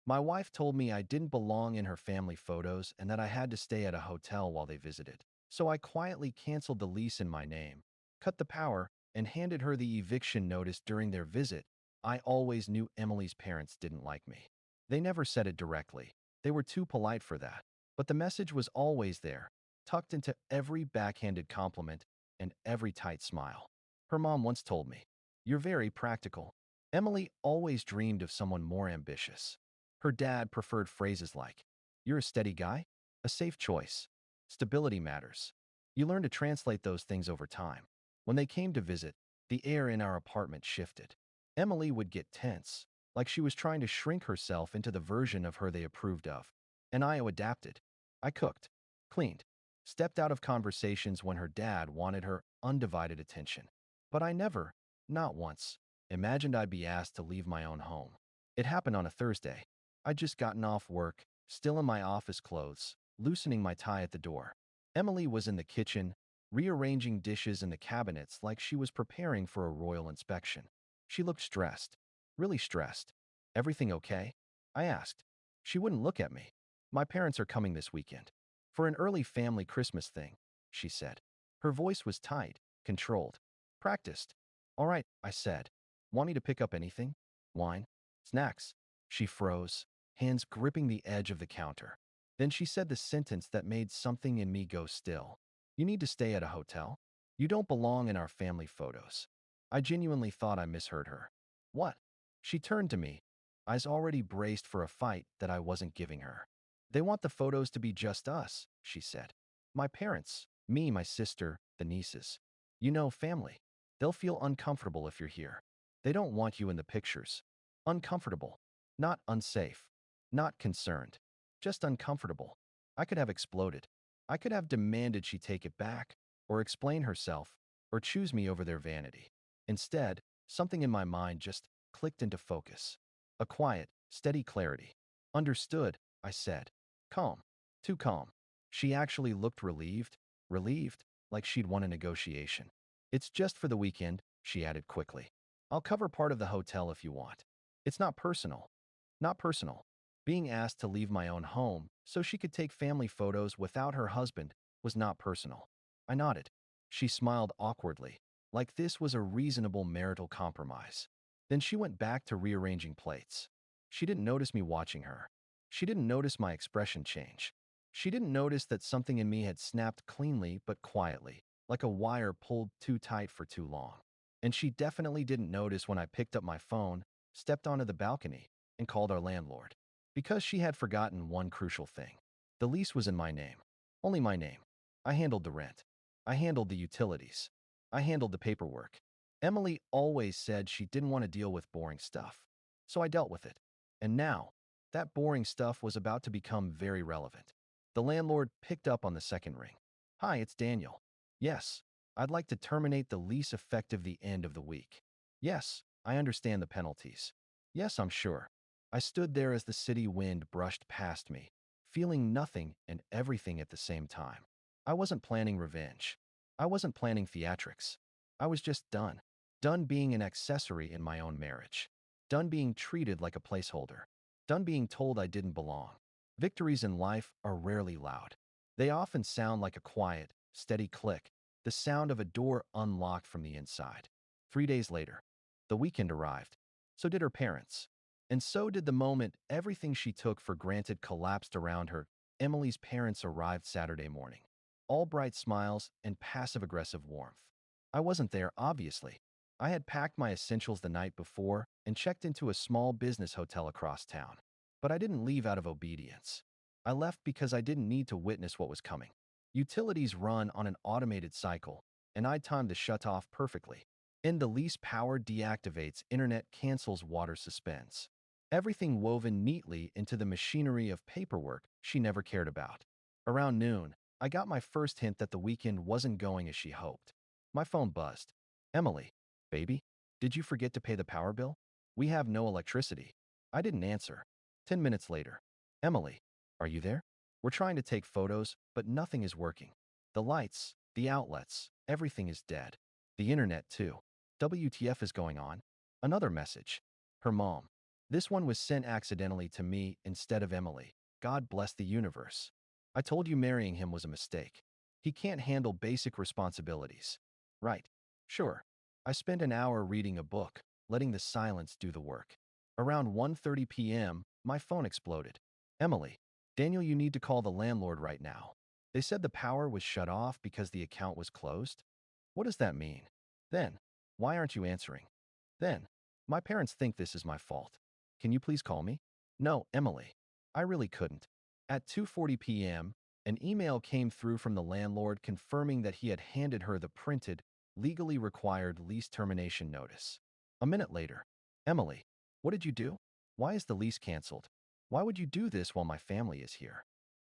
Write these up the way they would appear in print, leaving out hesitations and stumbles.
My wife told me I didn't belong in her family photos and that I had to stay at a hotel while they visited. So I quietly canceled the lease in my name, cut the power, and handed her the eviction notice during their visit. I always knew Emily's parents didn't like me. They never said it directly. They were too polite for that. But the message was always there, tucked into every backhanded compliment and every tight smile. Her mom once told me, "You're very practical." Emily always dreamed of someone more ambitious. Her dad preferred phrases like, "You're a steady guy, a safe choice. Stability matters." You learn to translate those things over time. When they came to visit, the air in our apartment shifted. Emily would get tense, like she was trying to shrink herself into the version of her they approved of. And I adapted. I cooked, cleaned, stepped out of conversations when her dad wanted her undivided attention. But I never, not once, imagined I'd be asked to leave my own home. It happened on a Thursday. I'd just gotten off work, still in my office clothes, loosening my tie at the door. Emily was in the kitchen, rearranging dishes in the cabinets like she was preparing for a royal inspection. She looked stressed, really stressed. "Everything okay?" I asked. She wouldn't look at me. "My parents are coming this weekend for an early family Christmas thing," she said. Her voice was tight, controlled, practiced. "All right," I said. "Want me to pick up anything? Wine? Snacks?" She froze, hands gripping the edge of the counter. Then she said the sentence that made something in me go still. "You need to stay at a hotel? You don't belong in our family photos." I genuinely thought I misheard her. "What?" She turned to me, eyes already braced for a fight that I wasn't giving her. "They want the photos to be just us," she said. "My parents, me, my sister, the nieces. You know, family. They'll feel uncomfortable if you're here. They don't want you in the pictures. Uncomfortable. Not unsafe. Not concerned. Just uncomfortable." I could have exploded. I could have demanded she take it back, or explain herself, or choose me over their vanity. Instead, something in my mind just clicked into focus. A quiet, steady clarity. "Understood," I said. Calm. Too calm. She actually looked relieved, like she'd won a negotiation. "It's just for the weekend," she added quickly. "I'll cover part of the hotel if you want. It's not personal." Not personal. Being asked to leave my own home so she could take family photos without her husband was not personal. I nodded. She smiled awkwardly, like this was a reasonable marital compromise. Then she went back to rearranging plates. She didn't notice me watching her. She didn't notice my expression change. She didn't notice that something in me had snapped cleanly but quietly, like a wire pulled too tight for too long. And she definitely didn't notice when I picked up my phone, stepped onto the balcony, and called our landlord. Because she had forgotten one crucial thing. The lease was in my name. Only my name. I handled the rent. I handled the utilities. I handled the paperwork. Emily always said she didn't want to deal with boring stuff. So I dealt with it. And now, that boring stuff was about to become very relevant. The landlord picked up on the second ring. "Hi, it's Daniel." "Yes, I'd like to terminate the lease effective the end of the week." "Yes, I understand the penalties." "Yes, I'm sure." I stood there as the city wind brushed past me, feeling nothing and everything at the same time. I wasn't planning revenge. I wasn't planning theatrics. I was just done. Done being an accessory in my own marriage. Done being treated like a placeholder. Done being told I didn't belong. Victories in life are rarely loud. They often sound like a quiet, steady click, the sound of a door unlocked from the inside. 3 days later, the weekend arrived. So did her parents. And so did the moment everything she took for granted collapsed around her. Emily's parents arrived Saturday morning. All bright smiles and passive-aggressive warmth. I wasn't there, obviously. I had packed my essentials the night before and checked into a small business hotel across town. But I didn't leave out of obedience. I left because I didn't need to witness what was coming. Utilities run on an automated cycle, and I timed the shut-off perfectly. In the lease, power deactivates, internet cancels, water suspends. Everything woven neatly into the machinery of paperwork she never cared about. Around noon, I got my first hint that the weekend wasn't going as she hoped. My phone buzzed. "Emily, baby, did you forget to pay the power bill? We have no electricity." I didn't answer. 10 minutes later. "Emily, are you there? We're trying to take photos, but nothing is working. The lights, the outlets, everything is dead. The internet too. WTF is going on?" Another message. Her mom. This one was sent accidentally to me instead of Emily. God bless the universe. I told you marrying him was a mistake. He can't handle basic responsibilities. Right. Sure. I spent an hour reading a book, letting the silence do the work. Around 1:30 p.m., my phone exploded. Emily, Daniel, you need to call the landlord right now. They said the power was shut off because the account was closed. What does that mean? Then, why aren't you answering? Then, my parents think this is my fault. Can you please call me? No, Emily. I really couldn't. At 2:40 p.m., an email came through from the landlord confirming that he had handed her the printed, legally required lease termination notice. A minute later, Emily, what did you do? Why is the lease canceled? Why would you do this while my family is here?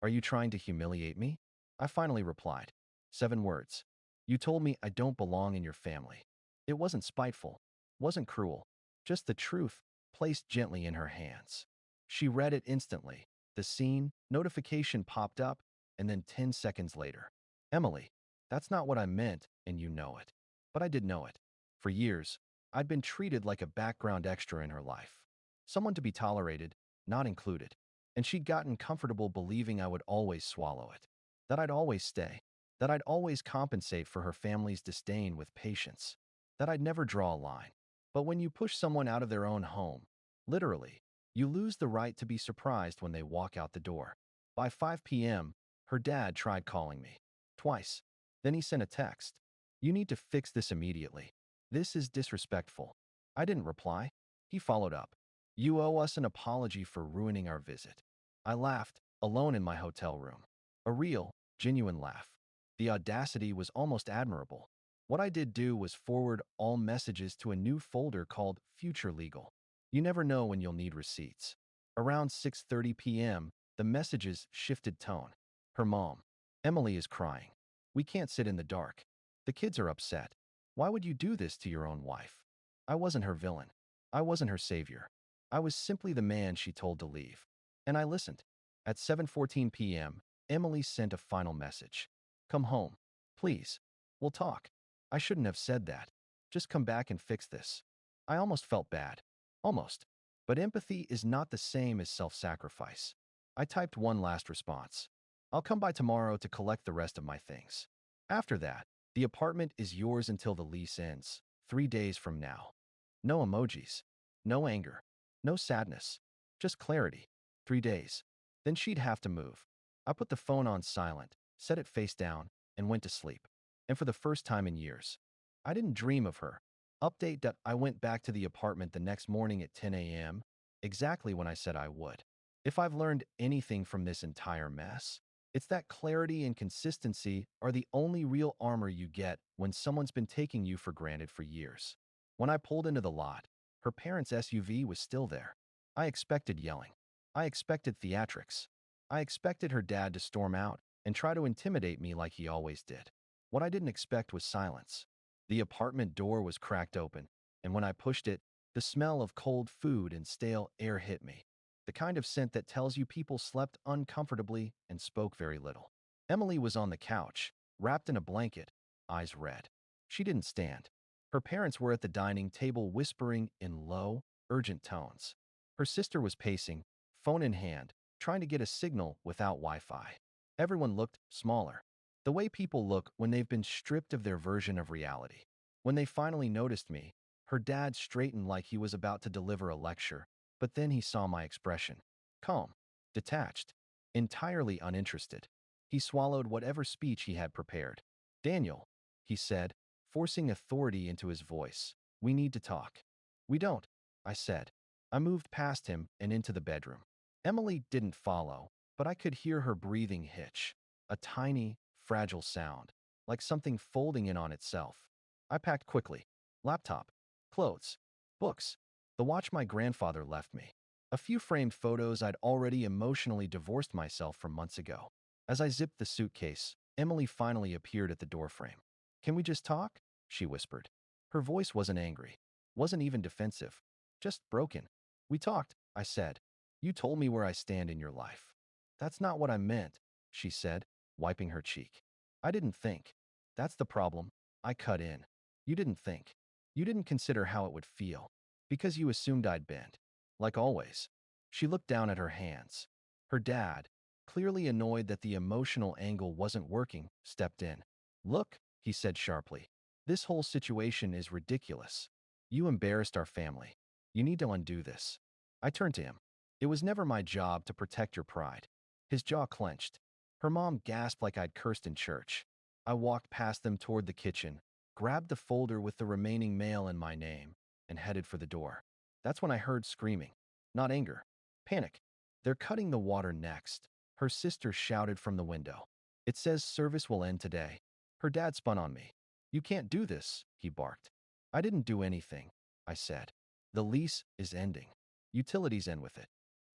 Are you trying to humiliate me? I finally replied. 7 words. You told me I don't belong in your family. It wasn't spiteful, wasn't cruel, just the truth, placed gently in her hands. She read it instantly. The scene, notification popped up, and then 10 seconds later. Emily, that's not what I meant, and you know it. But I did know it. For years, I'd been treated like a background extra in her life. Someone to be tolerated, not included. And she'd gotten comfortable believing I would always swallow it. That I'd always stay. That I'd always compensate for her family's disdain with patience. That I'd never draw a line. But when you push someone out of their own home, literally, you lose the right to be surprised when they walk out the door. By 5 p.m., her dad tried calling me. Twice. Then he sent a text. You need to fix this immediately. This is disrespectful. I didn't reply. He followed up. You owe us an apology for ruining our visit. I laughed, alone in my hotel room. A real, genuine laugh. The audacity was almost admirable. What I did do was forward all messages to a new folder called Future Legal. You never know when you'll need receipts. Around 6:30 p.m., the messages shifted tone. Her mom. Emily is crying. We can't sit in the dark. The kids are upset. Why would you do this to your own wife? I wasn't her villain. I wasn't her savior. I was simply the man she told to leave. And I listened. At 7:14 p.m., Emily sent a final message. Come home. Please. We'll talk. I shouldn't have said that. Just come back and fix this. I almost felt bad. Almost. But empathy is not the same as self-sacrifice. I typed one last response. I'll come by tomorrow to collect the rest of my things. After that, the apartment is yours until the lease ends, 3 days from now. No emojis. No anger. No sadness. Just clarity. 3 days. Then she'd have to move. I put the phone on silent, set it face down, and went to sleep. And for the first time in years, I didn't dream of her. Update that I went back to the apartment the next morning at 10 a.m., exactly when I said I would. If I've learned anything from this entire mess, it's that clarity and consistency are the only real armor you get when someone's been taking you for granted for years. When I pulled into the lot, her parents' SUV was still there. I expected yelling. I expected theatrics. I expected her dad to storm out and try to intimidate me like he always did. What I didn't expect was silence. The apartment door was cracked open, and when I pushed it, the smell of cold food and stale air hit me. The kind of scent that tells you people slept uncomfortably and spoke very little. Emily was on the couch, wrapped in a blanket, eyes red. She didn't stand. Her parents were at the dining table whispering in low, urgent tones. Her sister was pacing, phone in hand, trying to get a signal without Wi-Fi. Everyone looked smaller. The way people look when they've been stripped of their version of reality. When they finally noticed me, her dad straightened like he was about to deliver a lecture, but then he saw my expression. Calm, detached, entirely uninterested. He swallowed whatever speech he had prepared. Daniel, he said, forcing authority into his voice. We need to talk. We don't, I said. I moved past him and into the bedroom. Emily didn't follow, but I could hear her breathing hitch. A tiny, fragile sound, like something folding in on itself. I packed quickly. Laptop, clothes, books, the watch my grandfather left me. A few framed photos I'd already emotionally divorced myself from months ago. As I zipped the suitcase, Emily finally appeared at the doorframe. Can we just talk? She whispered. Her voice wasn't angry, wasn't even defensive, just broken. We talked, I said. You told me where I stand in your life. That's not what I meant, she said, wiping her cheek. I didn't think. That's the problem. I cut in. You didn't think. You didn't consider how it would feel. Because you assumed I'd bend. like always. She looked down at her hands. Her dad, clearly annoyed that the emotional angle wasn't working, stepped in. "Look," he said sharply. "This whole situation is ridiculous. You embarrassed our family. You need to undo this." I turned to him. "It was never my job to protect your pride." His jaw clenched. Her mom gasped like I'd cursed in church. I walked past them toward the kitchen, grabbed the folder with the remaining mail in my name, and headed for the door. That's when I heard screaming. Not anger. Panic. "They're cutting the water next," her sister shouted from the window. "It says service will end today." Her dad spun on me. "You can't do this," he barked. "I didn't do anything," I said. "The lease is ending. Utilities end with it.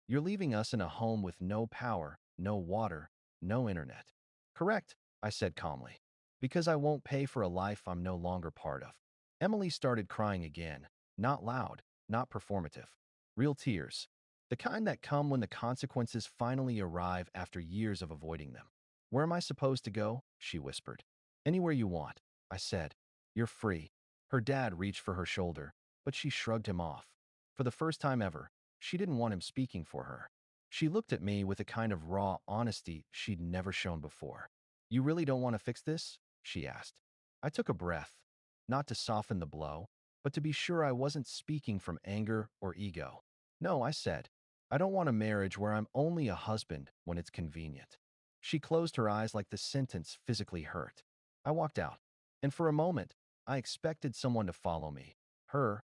You're leaving us in a home with no power, no water, no internet." "Correct," I said calmly. "Because I won't pay for a life I'm no longer part of." Emily started crying again. Not loud, not performative. Real tears. The kind that come when the consequences finally arrive after years of avoiding them. "Where am I supposed to go?" she whispered. "Anywhere you want," I said. "You're free." Her dad reached for her shoulder, but she shrugged him off. For the first time ever, she didn't want him speaking for her. She looked at me with a kind of raw honesty she'd never shown before. "You really don't want to fix this?" she asked. I took a breath, not to soften the blow, but to be sure I wasn't speaking from anger or ego. "No," I said. "I don't want a marriage where I'm only a husband when it's convenient." She closed her eyes like the sentence physically hurt. I walked out, and for a moment, I expected someone to follow me. Her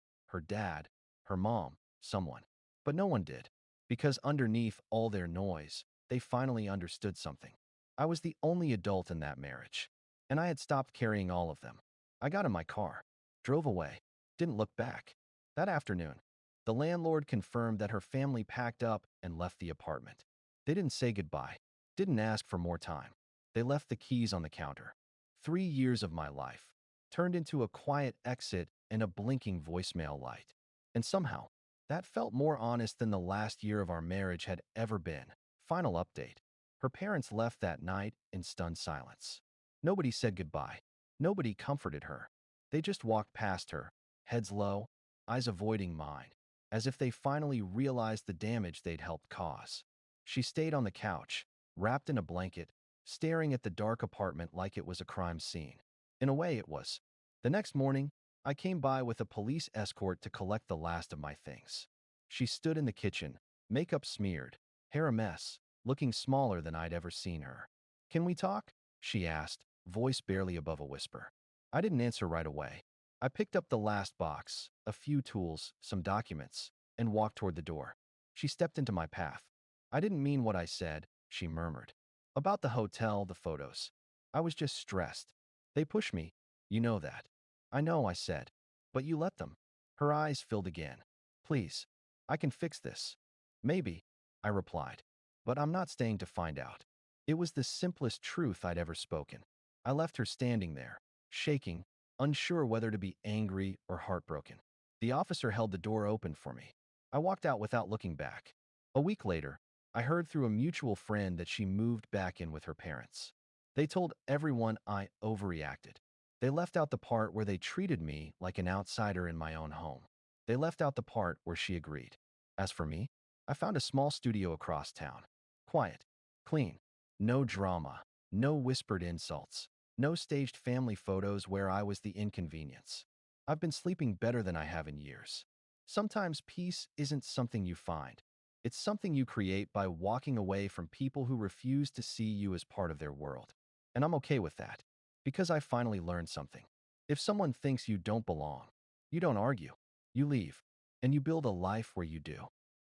dad, her mom, someone. But no one did, because underneath all their noise, they finally understood something. I was the only adult in that marriage, and I had stopped carrying all of them. I got in my car, drove away, didn't look back. That afternoon, the landlord confirmed that her family packed up and left the apartment. They didn't say goodbye, didn't ask for more time. They left the keys on the counter. 3 years of my life turned into a quiet exit and a blinking voicemail light. And somehow, that felt more honest than the last year of our marriage had ever been. Final update. Her parents left that night in stunned silence. Nobody said goodbye. Nobody comforted her. They just walked past her, heads low, eyes avoiding mine, as if they finally realized the damage they'd helped cause. She stayed on the couch, wrapped in a blanket, staring at the dark apartment like it was a crime scene. In a way, it was. The next morning, I came by with a police escort to collect the last of my things. She stood in the kitchen, makeup smeared, hair a mess, looking smaller than I'd ever seen her. "Can we talk?" she asked, voice barely above a whisper. I didn't answer right away. I picked up the last box, a few tools, some documents, and walked toward the door. She stepped into my path. "I didn't mean what I said," she murmured. "About the hotel, the photos. I was just stressed. They pushed me. You know that." "I know," I said. "But you let them." Her eyes filled again. "Please, I can fix this." "Maybe," I replied. "But I'm not staying to find out." It was the simplest truth I'd ever spoken. I left her standing there, shaking, unsure whether to be angry or heartbroken. The officer held the door open for me. I walked out without looking back. A week later, I heard through a mutual friend that she moved back in with her parents. They told everyone I overreacted. They left out the part where they treated me like an outsider in my own home. They left out the part where she agreed. As for me, I found a small studio across town. Quiet, clean, no drama, no whispered insults, no staged family photos where I was the inconvenience. I've been sleeping better than I have in years. Sometimes peace isn't something you find. It's something you create by walking away from people who refuse to see you as part of their world. And I'm okay with that, because I finally learned something. If someone thinks you don't belong, you don't argue. You leave, and you build a life where you do.